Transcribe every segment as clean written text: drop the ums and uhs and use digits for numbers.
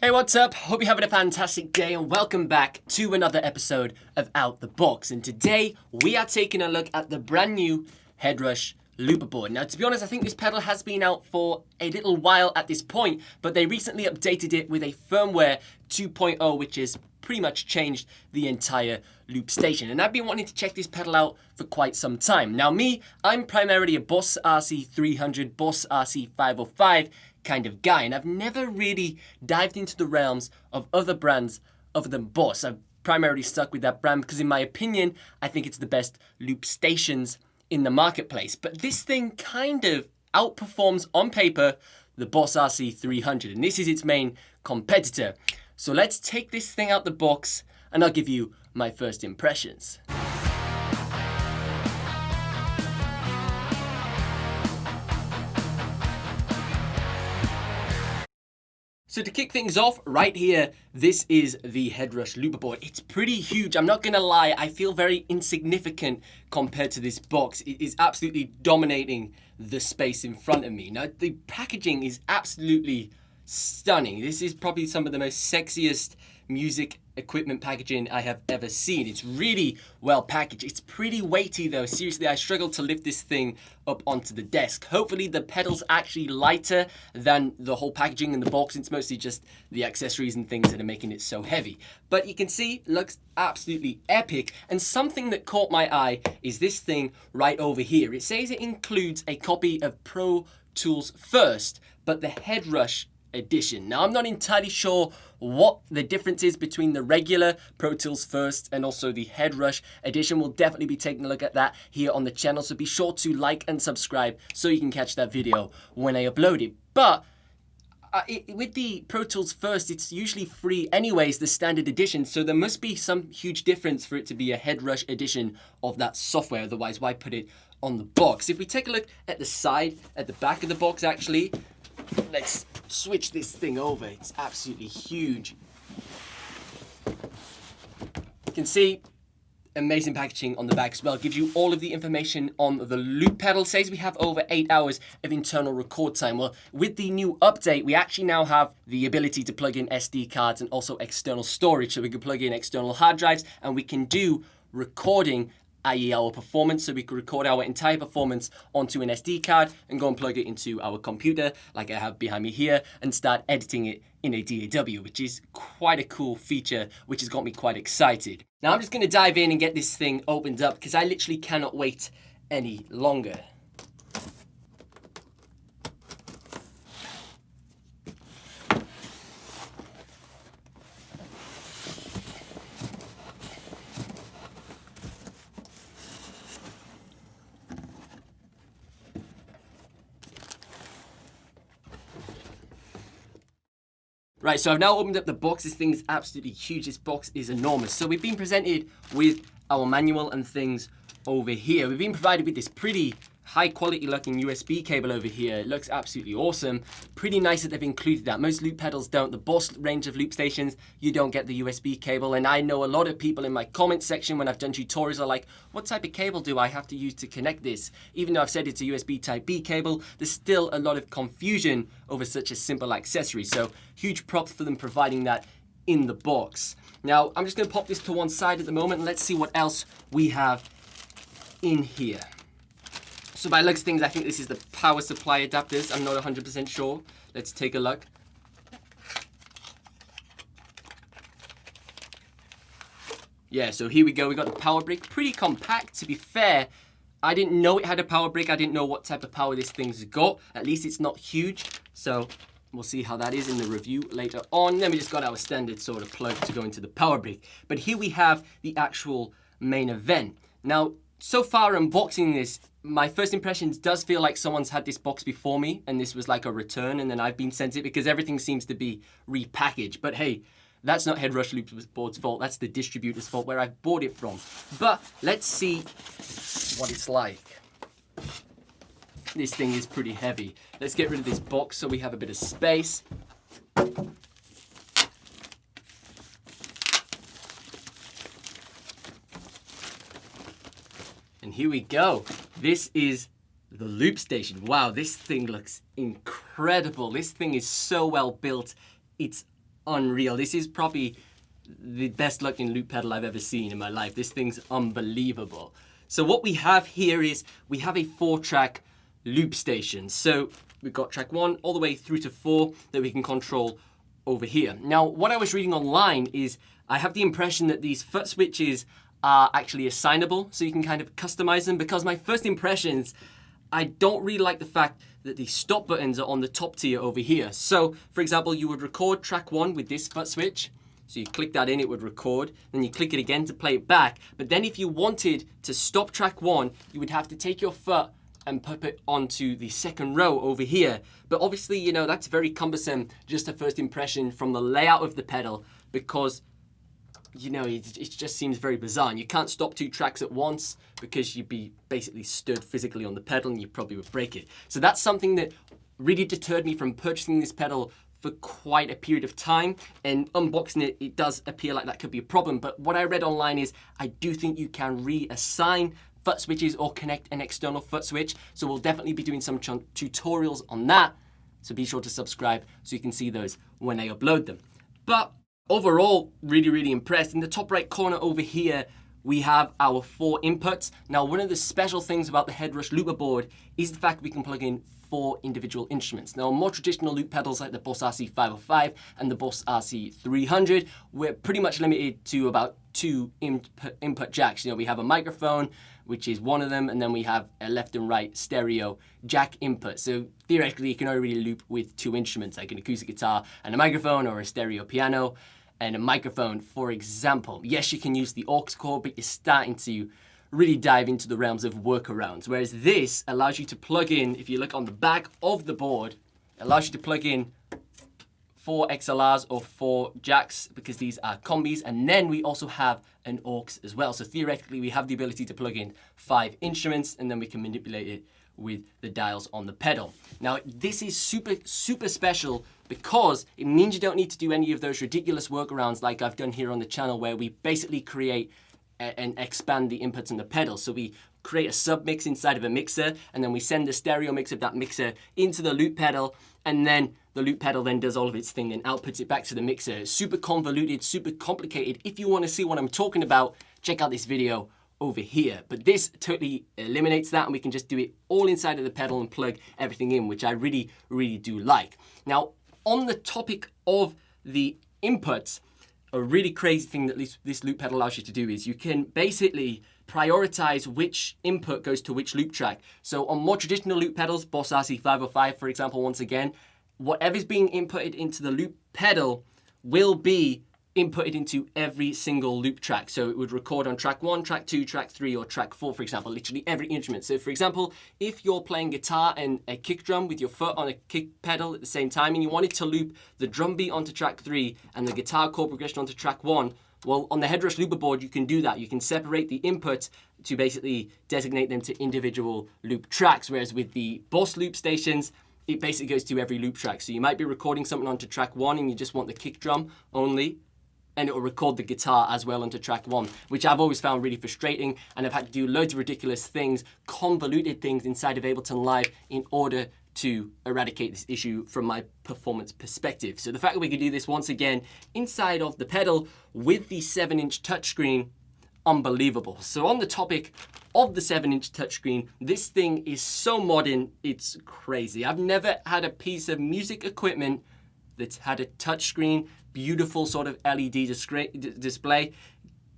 Hey, what's up? Hope you're having a fantastic day and welcome back to another episode of Out the Box. And today we are taking a look at the brand new HeadRush Looperboard. Now, to be honest, I think this pedal has been out for a little while at this point, but they recently updated it with a firmware 2.0, which has pretty much changed the entire loop station. And I've been wanting to check this pedal out for quite some time. Now, I'm primarily a Boss RC300, Boss RC505 kind of guy, and I've never really dived into the realms of other brands other than Boss. I've primarily stuck with that brand because, in my opinion, I think it's the best loop stations in the marketplace. But this thing kind of outperforms on paper the Boss RC300, and this is its main competitor. So let's take this thing out the box and I'll give you my first impressions. So to kick things off, right here, this is the HeadRush Looperboard. It's pretty huge. I'm not gonna lie, I feel very insignificant compared to this box. It is absolutely dominating the space in front of me. Now, the packaging is absolutely stunning. This is probably some of the most sexiest music equipment packaging I have ever seen. It's really well packaged. It's pretty weighty though. Seriously, I struggled to lift this thing up onto the desk. Hopefully the pedal's actually lighter than the whole packaging in the box. It's mostly just the accessories and things that are making it so heavy. But you can see, it looks absolutely epic. And something that caught my eye is this thing right over here. It says it includes a copy of Pro Tools First, but the HeadRush edition. Now, I'm not entirely sure what the difference is between the regular Pro Tools First and also the HeadRush edition. We'll definitely be taking a look at that here on the channel, so be sure to like and subscribe so you can catch that video when I upload it. But with the Pro Tools First, it's usually free anyways, the standard edition, so there must be some huge difference for it to be a HeadRush edition of that software. Otherwise, why put it on the box? If we take a look at the side, at the back of the box actually, let's switch this thing over. It's absolutely huge. You can see amazing packaging on the back as well. It gives you all of the information on the loop pedal. It says we have over 8 hours of internal record time. Well, with the new update, we actually now have the ability to plug in SD cards and also external storage. So we can plug in external hard drives and we can do recording, i.e. our performance, so we could record our entire performance onto an SD card and go and plug it into our computer, like I have behind me here, and start editing it in a DAW, which is quite a cool feature, which has got me quite excited. Now I'm just gonna dive in and get this thing opened up because I literally cannot wait any longer. Right, so I've now opened up the box. This thing is absolutely huge. This box is enormous. So we've been presented with our manual and things over here. We've been provided with this pretty high quality looking USB cable over here. It looks absolutely awesome. Pretty nice that they've included that. Most loop pedals don't. The Boss range of loop stations, you don't get the USB cable. And I know a lot of people in my comment section when I've done tutorials are like, what type of cable do I have to use to connect this? Even though I've said it's a USB type B cable, there's still a lot of confusion over such a simple accessory. So huge props for them providing that in the box. Now, I'm just gonna pop this to one side at the moment and let's see what else we have in here. So by looks of things, I think this is the power supply adapters. I'm not 100% sure. Let's take a look. Yeah, so here we go. We got the power brick. Pretty compact, to be fair. I didn't know it had a power brick. I didn't know what type of power this thing's got. At least it's not huge. So we'll see how that is in the review later on. Then we just got our standard sort of plug to go into the power brick. But here we have the actual main event. Now, so far unboxing this, my first impressions does feel like someone's had this box before me and this was like a return and then I've been sent it because everything seems to be repackaged. But hey, that's not HeadRush Looperboard's fault. That's the distributor's fault where I bought it from. But let's see what it's like. This thing is pretty heavy. Let's get rid of this box so we have a bit of space. And here we go. This is the loop station. Wow, this thing looks incredible. This thing is so well built. It's unreal. This is probably the best looking loop pedal I've ever seen in my life. This thing's unbelievable. So what we have here is we have a 4-track loop station. So we've got track 1 all the way through to 4 that we can control over here. Now, what I was reading online is I have the impression that these foot switches are actually assignable, so you can kind of customize them, because my first impressions, I don't really like the fact that the stop buttons are on the top tier over here. So, for example, you would record track 1 with this foot switch. So you click that in, it would record. Then you click it again to play it back. But then if you wanted to stop track 1, you would have to take your foot and put it onto the second row over here. But obviously, you know, that's very cumbersome, just a first impression from the layout of the pedal, because, you know, it just seems very bizarre. And you can't stop 2 tracks at once because you'd be basically stood physically on the pedal and you probably would break it. So that's something that really deterred me from purchasing this pedal for quite a period of time, and unboxing it, it does appear like that could be a problem. But what I read online is I do think you can reassign foot switches or connect an external foot switch. So we'll definitely be doing some tutorials on that. So be sure to subscribe so you can see those when I upload them. But overall, really, really impressed. In the top right corner over here, we have our 4 inputs. Now, one of the special things about the HeadRush Looperboard is the fact we can plug in 4 individual instruments. Now, more traditional loop pedals like the Boss RC505 and the Boss RC300, we're pretty much limited to about 2 input jacks. You know, we have a microphone, which is one of them, and then we have a left and right stereo jack input. So theoretically, you can only really loop with 2 instruments, like an acoustic guitar and a microphone, or a stereo piano and a microphone, for example. Yes, you can use the aux cord, but you're starting to really dive into the realms of workarounds. Whereas this allows you to plug in, if you look on the back of the board, it allows you to plug in 4 XLRs or 4 jacks, because these are combis. And then we also have an aux as well. So theoretically, we have the ability to plug in 5 instruments, and then we can manipulate it with the dials on the pedal. Now, this is super, super special because it means you don't need to do any of those ridiculous workarounds like I've done here on the channel, where we basically create and expand the inputs in the pedal. So we create a submix inside of a mixer, and then we send the stereo mix of that mixer into the loop pedal, and then the loop pedal then does all of its thing and outputs it back to the mixer. It's super convoluted, super complicated. If you want to see what I'm talking about, check out this video over here. But this totally eliminates that, and we can just do it all inside of the pedal and plug everything in, which I really, really do like. Now, on the topic of the inputs, a really crazy thing that this loop pedal allows you to do is you can basically prioritize which input goes to which loop track. So on more traditional loop pedals, Boss RC505, for example, once again, whatever's being inputted into the loop pedal will be inputted into every single loop track. So it would record on track 1, track 2, track 3, or track 4, for example, literally every instrument. So for example, if you're playing guitar and a kick drum with your foot on a kick pedal at the same time, and you wanted to loop the drum beat onto track 3 and the guitar chord progression onto track 1, well, on the HeadRush Looperboard, you can do that. You can separate the inputs to basically designate them to individual loop tracks, whereas with the Boss loop stations, it basically goes to every loop track. So you might be recording something onto track 1 and you just want the kick drum only, and it will record the guitar as well onto track 1, which I've always found really frustrating, and I've had to do loads of ridiculous things, convoluted things inside of Ableton Live in order to eradicate this issue from my performance perspective. So the fact that we could do this once again inside of the pedal with the 7-inch touchscreen, unbelievable. So on the topic of the 7-inch touchscreen, this thing is so modern, it's crazy. I've never had a piece of music equipment that's had a touchscreen, beautiful sort of LED display.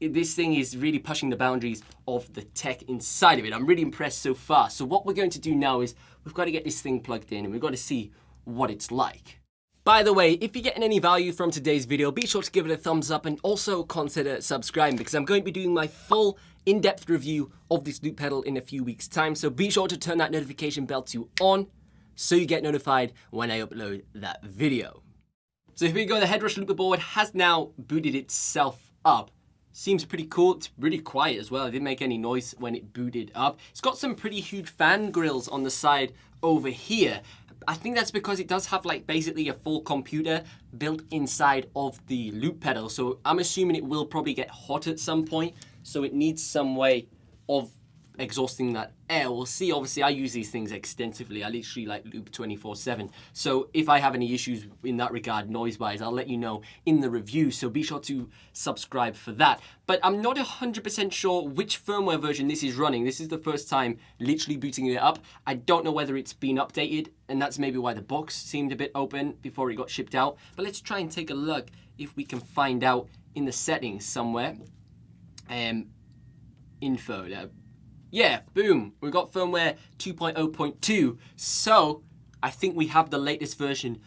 This thing is really pushing the boundaries of the tech inside of it. I'm really impressed so far. So what we're going to do now is we've got to get this thing plugged in, and we've got to see what it's like. By the way, if you're getting any value from today's video, be sure to give it a thumbs up and also consider subscribing, because I'm going to be doing my full in-depth review of this loop pedal in a few weeks' time. So be sure to turn that notification bell to on so you get notified when I upload that video. So here we go, the HeadRush Looperboard has now booted itself up. Seems pretty cool. It's really quiet as well. It didn't make any noise when it booted up. It's got some pretty huge fan grills on the side over here. I think that's because it does have like basically a full computer built inside of the loop pedal. So I'm assuming it will probably get hot at some point. So it needs some way of exhausting that air. We'll see. Obviously, I use these things extensively. I literally like loop 24/7. So if I have any issues in that regard, noise-wise, I'll let you know in the review. So be sure to subscribe for that. But I'm not 100% sure which firmware version this is running. This is the first time literally booting it up. I don't know whether it's been updated, and that's maybe why the box seemed a bit open before it got shipped out. But let's try and take a look if we can find out in the settings somewhere. Info. Yeah, boom. We've got firmware 2.0.2. So I think we have the latest version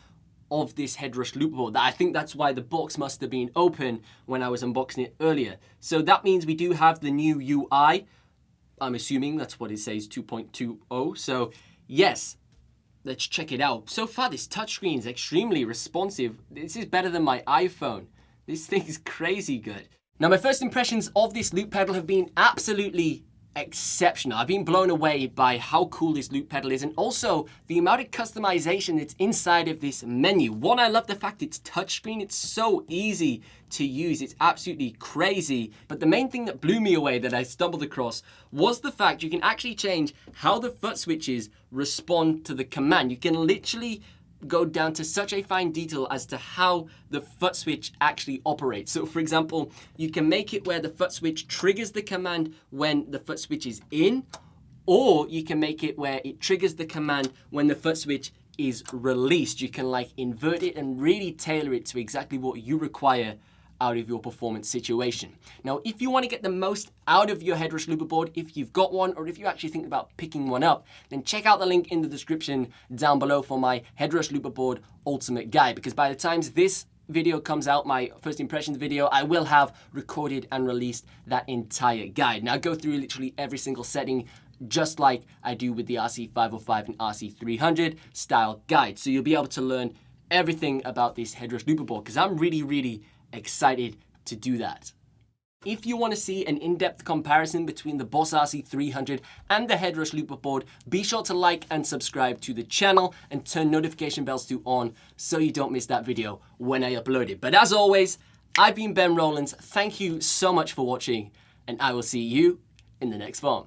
of this HeadRush Looperboard. I think that's why the box must have been open when I was unboxing it earlier. So that means we do have the new UI. I'm assuming that's what it says, 2.20. So yes, let's check it out. So far, this touchscreen is extremely responsive. This is better than my iPhone. This thing is crazy good. Now, my first impressions of this loop pedal have been absolutely exceptional. I've been blown away by how cool this loop pedal is, and also the amount of customization that's inside of this menu. One, I love the fact it's touchscreen. It's so easy to use. It's absolutely crazy. But the main thing that blew me away that I stumbled across was the fact you can actually change how the foot switches respond to the command. You can literally go down to such a fine detail as to how the foot switch actually operates. So for example, you can make it where the foot switch triggers the command when the foot switch is in, or you can make it where it triggers the command when the foot switch is released. You can like invert it and really tailor it to exactly what you require out of your performance situation. Now, if you want to get the most out of your HeadRush Looperboard, if you've got one, or if you actually think about picking one up, then check out the link in the description down below for my HeadRush Looperboard Ultimate Guide, because by the time this video comes out, my first impressions video, I will have recorded and released that entire guide. Now, I go through literally every single setting, just like I do with the RC505 and RC300 style guide. So you'll be able to learn everything about this HeadRush Looperboard, because I'm really excited to do that. If you want to see an in-depth comparison between the Boss RC300 and the HeadRush Looperboard, be sure to like and subscribe to the channel and turn notification bells to on so you don't miss that video when I upload it. But as always, I've been Ben Rowlands. Thank you so much for watching, and I will see you in the next one.